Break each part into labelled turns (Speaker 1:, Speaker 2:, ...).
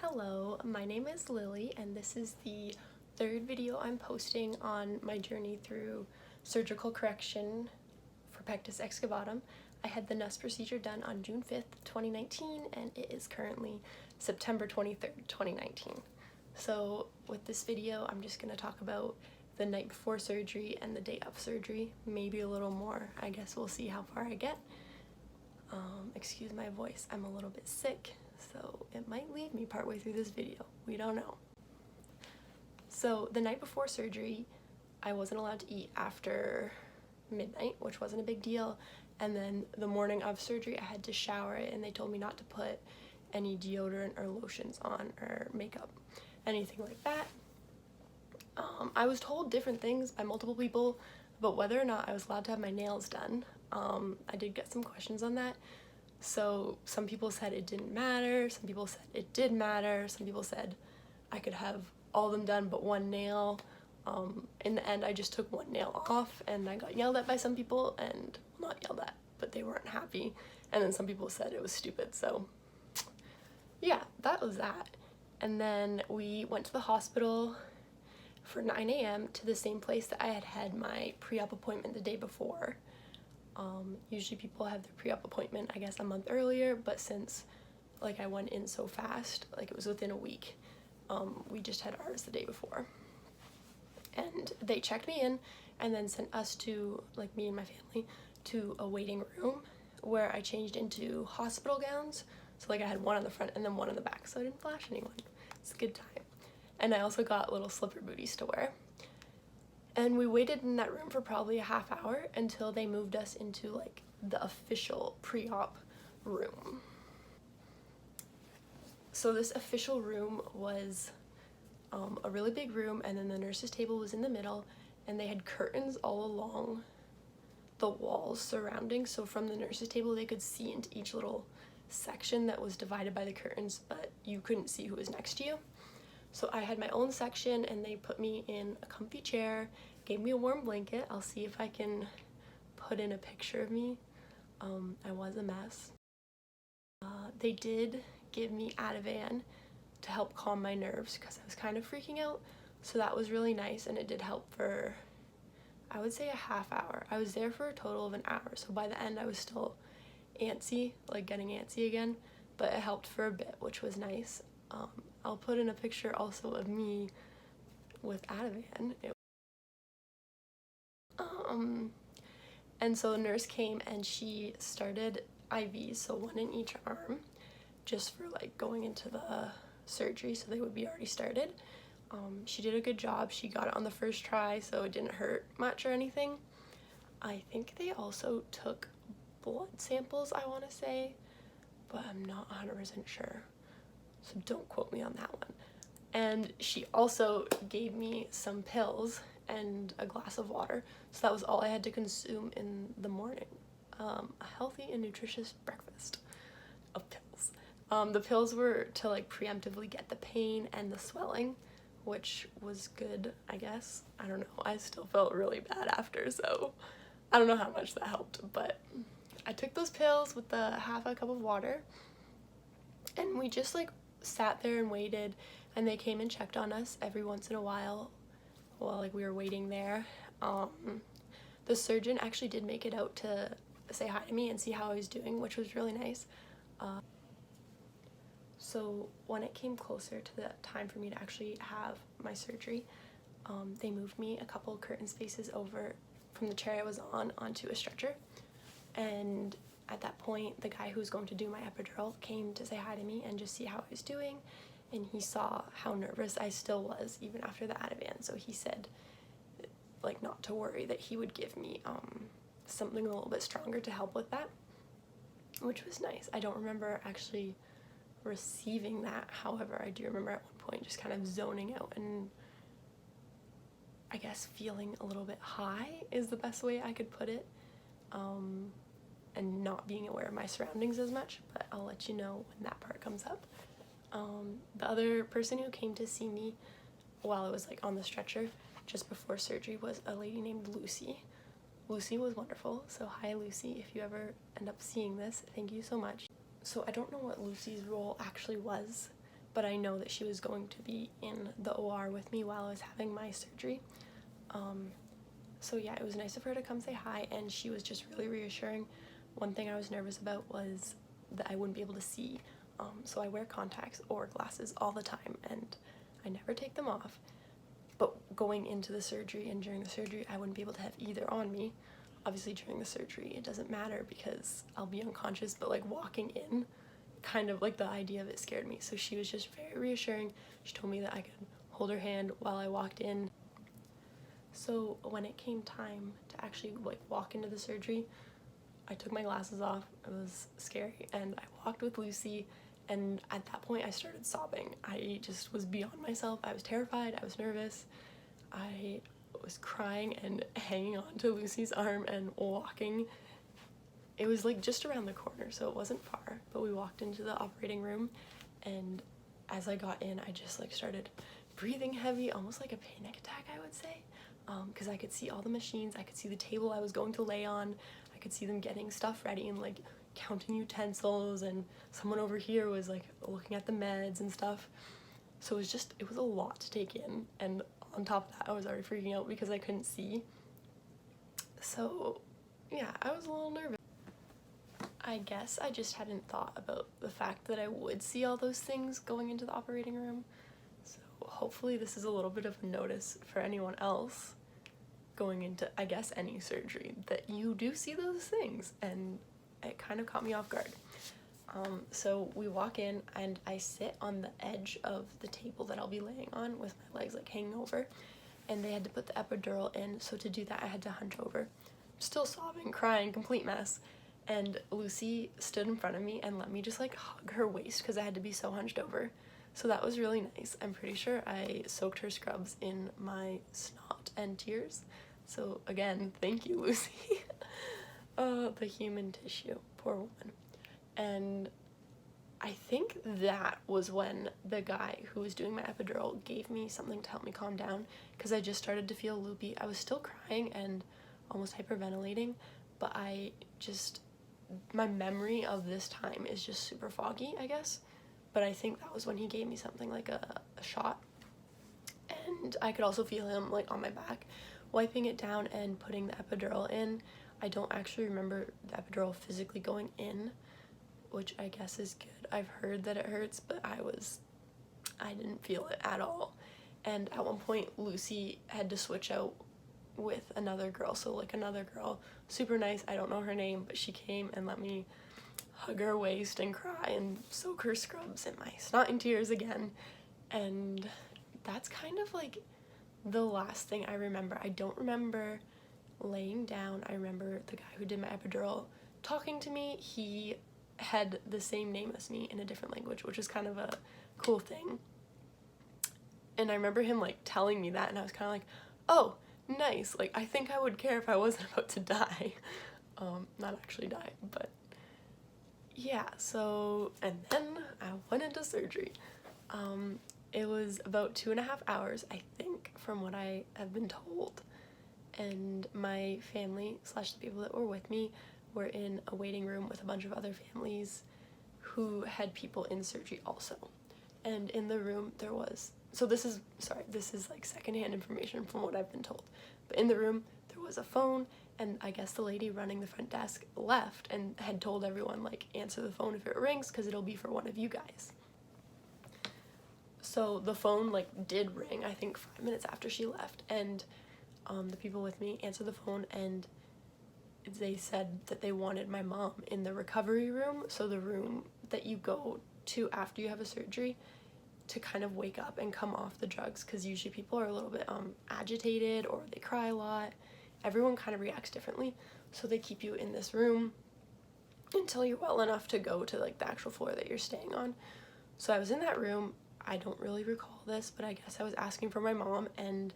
Speaker 1: Hello, my name is Lily and this is the third video I'm posting on my journey through surgical correction for pectus excavatum. I had the Nuss procedure done on June 5th, 2019 and it is currently September 23rd, 2019. So with this video I'm just going to talk about the night before surgery and the day of surgery, maybe a little more. I guess we'll see how far I get. Excuse my voice, I'm a little bit sick, so it might leave me partway through this video. We don't know. So the night before surgery, I wasn't allowed to eat after midnight, which wasn't a big deal. And then the morning of surgery, I had to shower and they told me not to put any deodorant or lotions on or makeup, anything like that. I was told different things by multiple people about whether or not I was allowed to have my nails done. I did get some questions on that. So some people said it didn't matter, some people said it did matter, some people said I could have all of them done but one nail. In the end I just took one nail off and I got yelled at by some people, and not yelled at, but they weren't happy, and then some people said it was stupid. So yeah, that was that. And then we went to the hospital for 9 a.m. to the same place that I had had my pre-op appointment the day before. Usually people have their pre-op appointment, I guess, a month earlier, but since like I went in so fast, like it was within a week, we just had ours the day before. And they checked me in and then sent us to, like me and my family, to a waiting room where I changed into hospital gowns. So like I had one on the front and then one on the back, so I didn't flash anyone. It's a good time. And I also got little slipper booties to wear. And we waited in that room for probably a half hour until they moved us into like the official pre-op room. So this official room was a really big room, and then the nurse's table was in the middle, and they had curtains all along the walls surrounding, so from the nurse's table they could see into each little section that was divided by the curtains, but you couldn't see who was next to you. So I had my own section and they put me in a comfy chair, gave me a warm blanket. I'll see if I can put in a picture of me. I was a mess. They did give me Ativan to help calm my nerves because I was kind of freaking out. So that was really nice, and it did help for, I would say, a half hour. I was there for a total of an hour. So by the end I was still antsy, like getting antsy again, but it helped for a bit, which was nice. I'll put in a picture also of me with Ativan. And so the nurse came and she started IVs, so one in each arm, just for like going into the surgery, so they would be already started. She did a good job. She got it on the first try, so it didn't hurt much or anything. I think they also took blood samples, I want to say, but I'm not 100% sure. So don't quote me on that one. And she also gave me some pills and a glass of water. So that was all I had to consume in the morning. A healthy and nutritious breakfast of pills. The pills were to like preemptively get the pain and the swelling, which was good, I guess. I don't know. I still felt really bad after, so I don't know how much that helped. But I took those pills with the half a cup of water, and we just like sat there and waited, and they came and checked on us every once in a while like we were waiting there. The surgeon actually did make it out to say hi to me and see how I was doing, which was really nice. So when it came closer to the time for me to actually have my surgery, they moved me a couple curtain spaces over from the chair I was on onto a stretcher, and at that point the guy who was going to do my epidural came to say hi to me and just see how I was doing, and he saw how nervous I still was even after the Ativan, so he said like not to worry, that he would give me something a little bit stronger to help with that, which was nice. I don't remember actually receiving that, however I do remember at one point just kind of zoning out and I guess feeling a little bit high is the best way I could put it, and not being aware of my surroundings as much, but I'll let you know when that part comes up. The other person who came to see me while I was like on the stretcher just before surgery was a lady named Lucy. Lucy was wonderful, so hi Lucy, if you ever end up seeing this, thank you so much. So I don't know what Lucy's role actually was, but I know that she was going to be in the OR with me while I was having my surgery. So yeah, it was nice of her to come say hi, and she was just really reassuring. One thing I was nervous about was that I wouldn't be able to see, so I wear contacts or glasses all the time, and I never take them off. But going into the surgery and during the surgery, I wouldn't be able to have either on me. Obviously during the surgery, it doesn't matter because I'll be unconscious, but like walking in, kind of like the idea of it scared me. So she was just very reassuring. She told me that I could hold her hand while I walked in. So when it came time to actually like walk into the surgery, I took my glasses off. It was scary, and I walked with Lucy, and at that point I started sobbing. I just was beyond myself. I was terrified, I was nervous, I was crying and hanging on to Lucy's arm and walking. It was like just around the corner, so it wasn't far, but we walked into the operating room, and as I got in, I just like started breathing heavy, almost like a panic attack, I would say, because I could see all the machines, I could see the table I was going to lay on, I could see them getting stuff ready and like counting utensils, and someone over here was like looking at the meds and stuff. So it was a lot to take in, and on top of that I was already freaking out because I couldn't see. So yeah, I was a little nervous. I guess I just hadn't thought about the fact that I would see all those things going into the operating room. So hopefully this is a little bit of a notice for anyone else going into, I guess, any surgery, that you do see those things, and it kind of caught me off guard. So we walk in, and I sit on the edge of the table that I'll be laying on with my legs like hanging over, and they had to put the epidural in, so to do that I had to hunch over. Still sobbing, crying, complete mess. And Lucy stood in front of me and let me just like hug her waist because I had to be so hunched over. So that was really nice. I'm pretty sure I soaked her scrubs in my snot and tears. So again, thank you, Lucy. The human tissue, poor woman. And I think that was when the guy who was doing my epidural gave me something to help me calm down, because I just started to feel loopy. I was still crying and almost hyperventilating, but my memory of this time is just super foggy, I guess. But I think that was when he gave me something like a shot. And I could also feel him like on my back, wiping it down and putting the epidural in. I don't actually remember the epidural physically going in, which I guess is good. I've heard that it hurts, but I didn't feel it at all. And at one point, Lucy had to switch out with another girl, so like another girl, super nice, I don't know her name, but she came and let me hug her waist and cry and soak her scrubs in my snot and tears again. And that's kind of like the last thing I remember. I don't remember laying down. I remember the guy who did my epidural talking to me. He had the same name as me in a different language, which is kind of a cool thing. And I remember him like telling me that, and I was kind of like, oh, nice. Like, I think I would care if I wasn't about to die. Not actually die, but yeah. So, and then I went into surgery. It was about 2.5 hours, I think, from what I have been told. And my family / the people that were with me were in a waiting room with a bunch of other families who had people in surgery also. And in the room there was, this is like secondhand information from what I've been told, but in the room there was a phone, and I guess the lady running the front desk left and had told everyone, like, answer the phone if it rings because it'll be for one of you guys. So the phone like did ring, I think 5 minutes after she left, and the people with me answered the phone, and they said that they wanted my mom in the recovery room, so the room that you go to after you have a surgery to kind of wake up and come off the drugs, because usually people are a little bit agitated or they cry a lot. Everyone kind of reacts differently, so they keep you in this room until you're well enough to go to like the actual floor that you're staying on. So I was in that room. I don't really recall this, but I guess I was asking for my mom, and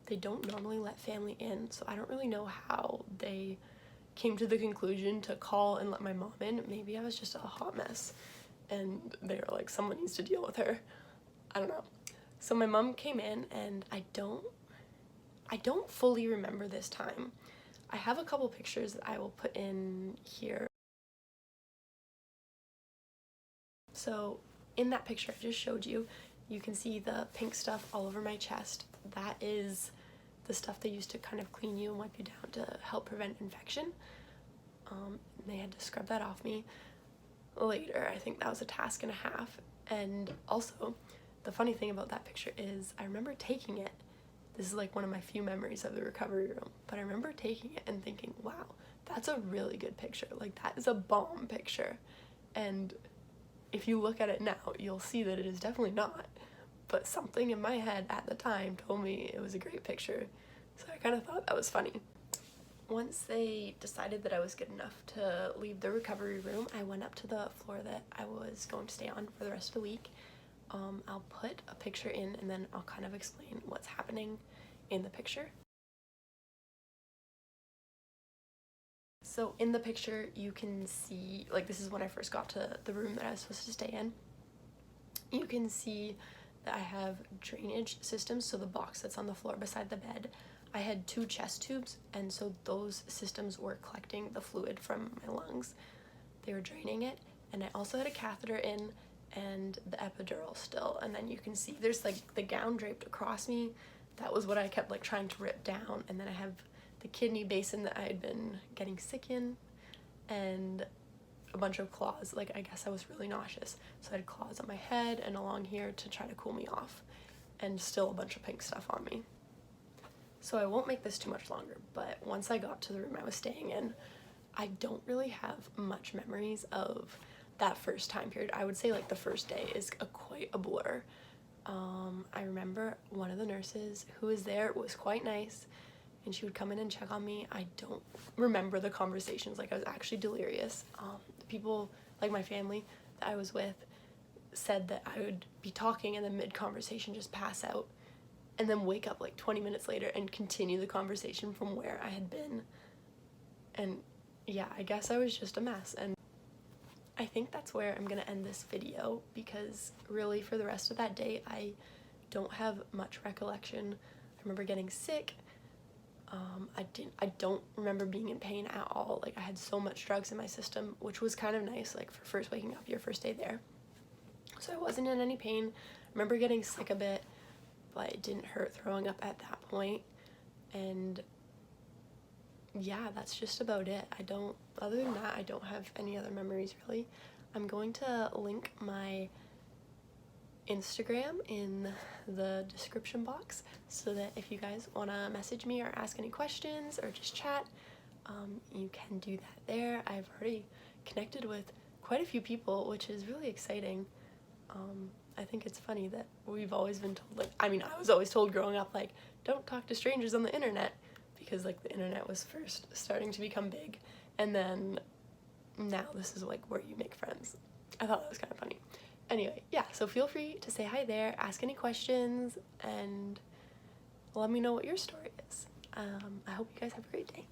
Speaker 1: they don't normally let family in, so I don't really know how they came to the conclusion to call and let my mom in. Maybe I was just a hot mess and they were like, someone needs to deal with her. I don't know. So my mom came in, and I don't fully remember this time. I have a couple pictures that I will put in here. So in that picture I just showed you, you can see the pink stuff all over my chest. That is the stuff they used to kind of clean you and wipe you down to help prevent infection. They had to scrub that off me later. I think that was a task and a half. And also, the funny thing about that picture is I remember taking it. This is like one of my few memories of the recovery room, but I remember taking it and thinking, wow, that's a really good picture. Like, that is a bomb picture. And if you look at it now, you'll see that it is definitely not. But something in my head at the time told me it was a great picture. So I kind of thought that was funny. Once they decided that I was good enough to leave the recovery room, I went up to the floor that I was going to stay on for the rest of the week. I'll put a picture in and then I'll kind of explain what's happening in the picture. So in the picture you can see, like, this is when I first got to the room that I was supposed to stay in. You can see that I have drainage systems, so the box that's on the floor beside the bed. I had 2 chest tubes, and so those systems were collecting the fluid from my lungs. They were draining it, and I also had a catheter in and the epidural still. And then you can see there's like the gown draped across me. That was what I kept like trying to rip down. And then I have the kidney basin that I had been getting sick in, and a bunch of claws. Like, I guess I was really nauseous, so I had claws on my head and along here to try to cool me off, and still a bunch of pink stuff on me. So I won't make this too much longer, but once I got to the room I was staying in, I don't really have much memories of that first time period. I would say like the first day is quite a blur. I remember one of the nurses who was there was quite nice, and she would come in and check on me. I don't remember the conversations, like I was actually delirious. The people, like my family that I was with, said that I would be talking and then mid-conversation just pass out and then wake up like 20 minutes later and continue the conversation from where I had been. And yeah, I guess I was just a mess. And I think that's where I'm gonna end this video, because really for the rest of that day I don't have much recollection. I remember getting sick. I don't remember being in pain at all. Like, I had so much drugs in my system, which was kind of nice, like for first waking up, your first day there. So I wasn't in any pain. I remember getting sick a bit, but it didn't hurt throwing up at that point. And yeah, that's just about it. Other than that, I don't have any other memories really. I'm going to link my Instagram in the description box, so that if you guys want to message me or ask any questions or just chat, you can do that there. I've already connected with quite a few people, which is really exciting. I think it's funny that we've always been told, like, I mean, I was always told growing up, like, don't talk to strangers on the internet, because like the internet was first starting to become big, and then now this is like where you make friends. I thought that was kind of funny. Anyway, yeah, so feel free to say hi there, ask any questions, and let me know what your story is. I hope you guys have a great day.